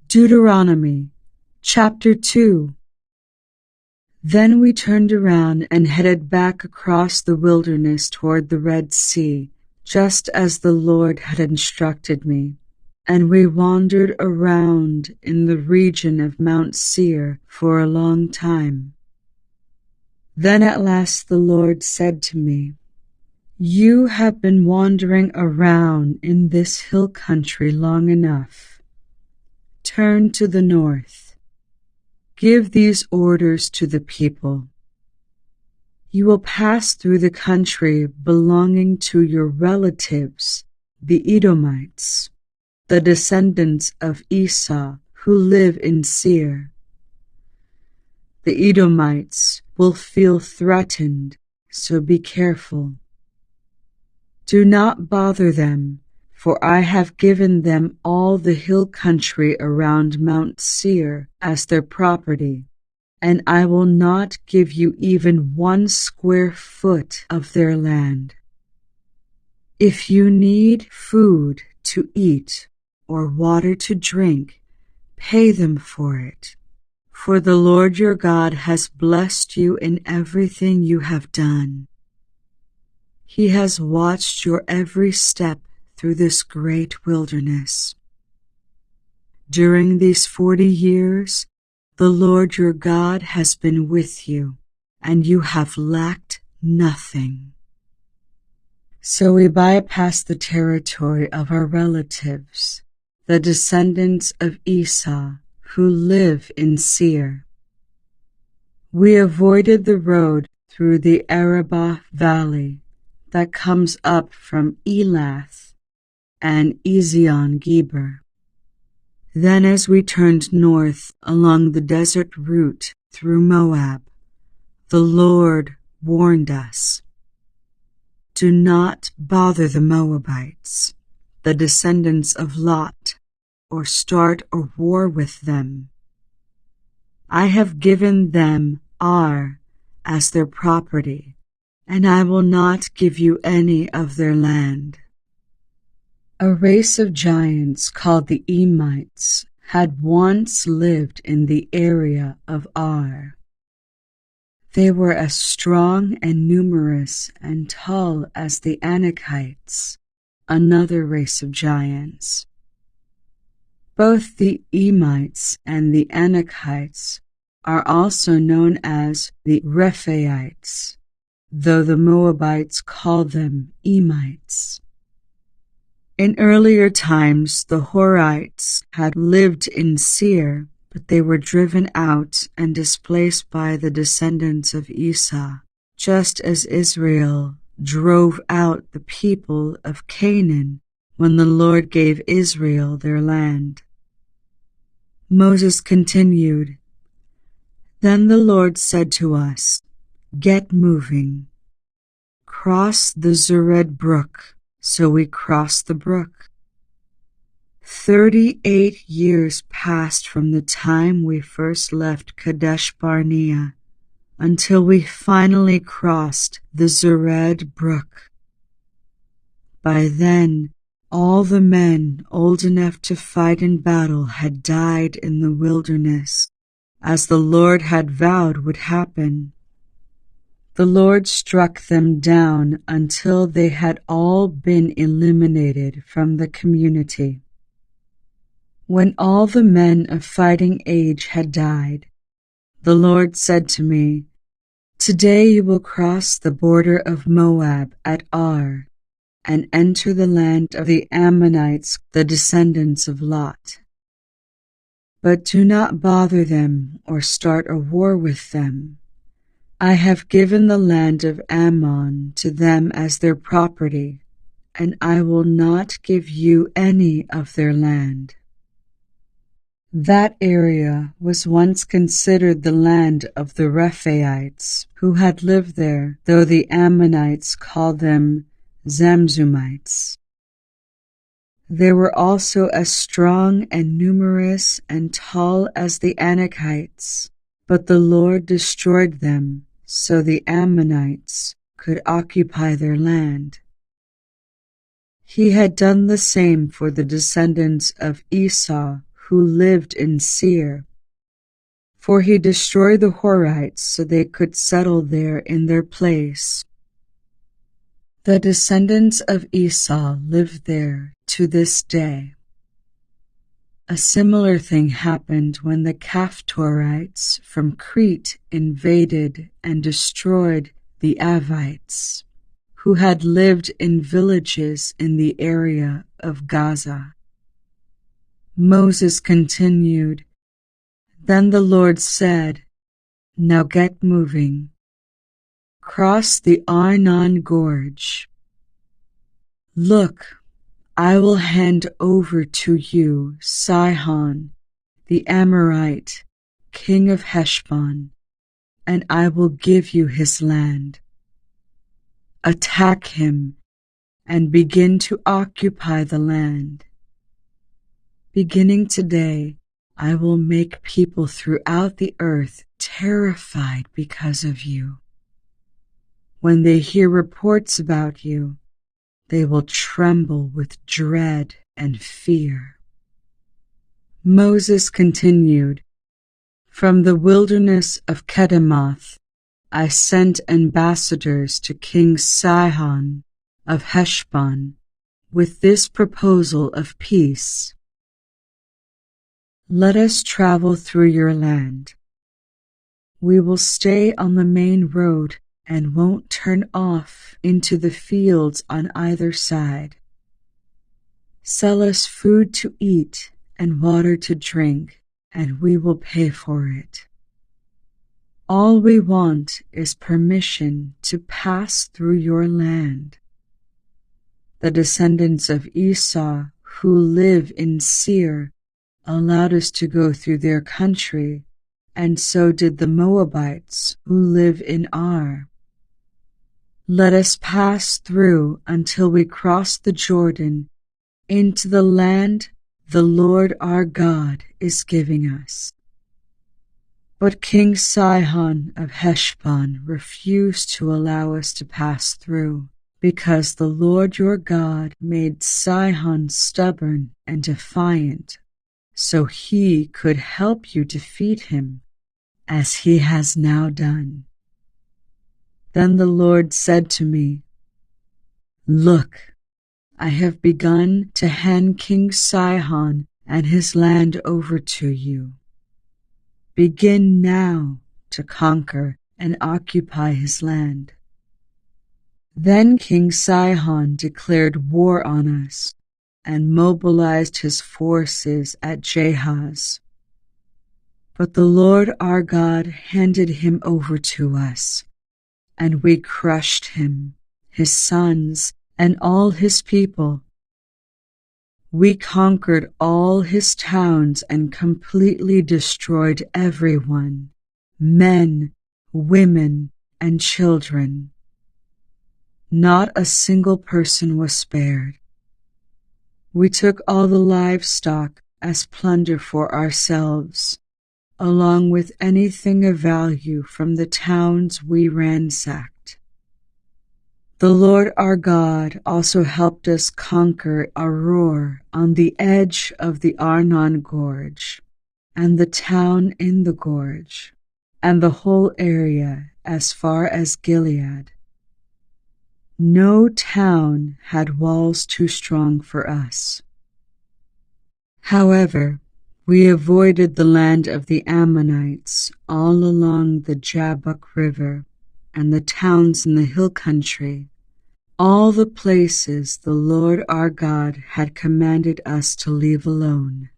Deuteronomy chapter 2. Then we turned around and headed back across the wilderness toward the Red Sea, just as the Lord had instructed me. And we wandered around in the region of Mount Seir for a long time. Then at last the Lord said to me, "You have been wandering around in this hill country long enough. Turn to the north. Give these orders to the people. You will pass through the country belonging to your relatives, the Edomites, the descendants of Esau who live in Seir. The Edomites will feel threatened, so be careful. Do not bother them, for I have given them all the hill country around Mount Seir as their property, and I will not give you even 1 square foot of their land. If you need food to eat or water to drink, pay them for it, for the Lord your God has blessed you in everything you have done. He has watched your every step through this great wilderness. During these 40 years, the Lord your God has been with you, and you have lacked nothing." So we bypassed the territory of our relatives, the descendants of Esau, who live in Seir. We avoided the road through the Arabah Valley that comes up from Elath and Ezion-Geber. Then as we turned north along the desert route through Moab, the Lord warned us, "Do not bother the Moabites, the descendants of Lot, or start a war with them. I have given them Ar as their property, and I will not give you any of their land." A race of giants called the Emites had once lived in the area of Ar. They were as strong and numerous and tall as the Anakites, another race of giants. Both the Emites and the Anakites are also known as the Rephaites, though the Moabites call them Emites. In earlier times, the Horites had lived in Seir, but they were driven out and displaced by the descendants of Esau, just as Israel drove out the people of Canaan when the Lord gave Israel their land. Moses continued, "Then the Lord said to us, 'Get moving. Cross the Zered brook.' So we crossed the brook. 38 years passed from the time we first left Kadesh Barnea until we finally crossed the Zered brook. By then, all the men old enough to fight in battle had died in the wilderness, as the Lord had vowed would happen. The Lord struck them down until they had all been eliminated from the community. When all the men of fighting age had died, the Lord said to me, 'Today you will cross the border of Moab at Ar and enter the land of the Ammonites, the descendants of Lot. But do not bother them or start a war with them. I have given the land of Ammon to them as their property, and I will not give you any of their land.'" That area was once considered the land of the Rephaites, who had lived there, though the Ammonites called them Zamzumites. They were also as strong and numerous and tall as the Anakites, but the Lord destroyed them, so the Ammonites could occupy their land. He had done the same for the descendants of Esau who lived in Seir, for he destroyed the Horites so they could settle there in their place. The descendants of Esau live there to this day. A similar thing happened when the Caphtorites from Crete invaded and destroyed the Avites, who had lived in villages in the area of Gaza. Moses continued, "Then the Lord said, 'Now get moving. Cross the Arnon Gorge. Look, I will hand over to you Sihon, the Amorite, king of Heshbon, and I will give you his land. Attack him and begin to occupy the land. Beginning today, I will make people throughout the earth terrified because of you. When they hear reports about you, they will tremble with dread and fear." Moses continued, "From the wilderness of Kedemoth, I sent ambassadors to King Sihon of Heshbon with this proposal of peace. Let us travel through your land. We will stay on the main road and won't turn off into the fields on either side. Sell us food to eat and water to drink, and we will pay for it. All we want is permission to pass through your land." The descendants of Esau who live in Seir allowed us to go through their country, and so did the Moabites who live in Ar. Let us pass through until we cross the Jordan into the land the Lord our God is giving us. But King Sihon of Heshbon refused to allow us to pass through, because the Lord your God made Sihon stubborn and defiant, so he could help you defeat him, as he has now done. Then the Lord said to me, "Look, I have begun to hand King Sihon and his land over to you. Begin now to conquer and occupy his land." Then King Sihon declared war on us and mobilized his forces at Jahaz. But the Lord our God handed him over to us, and we crushed him, his sons, and all his people. We conquered all his towns and completely destroyed everyone, men, women, and children. Not a single person was spared. We took all the livestock as plunder for ourselves, along with anything of value from the towns we ransacked. The Lord our God also helped us conquer Aroer on the edge of the Arnon Gorge, and the town in the gorge, and the whole area as far as Gilead. No town had walls too strong for us. However, we avoided the land of the Ammonites all along the Jabbok River and the towns in the hill country, all the places the Lord our God had commanded us to leave alone.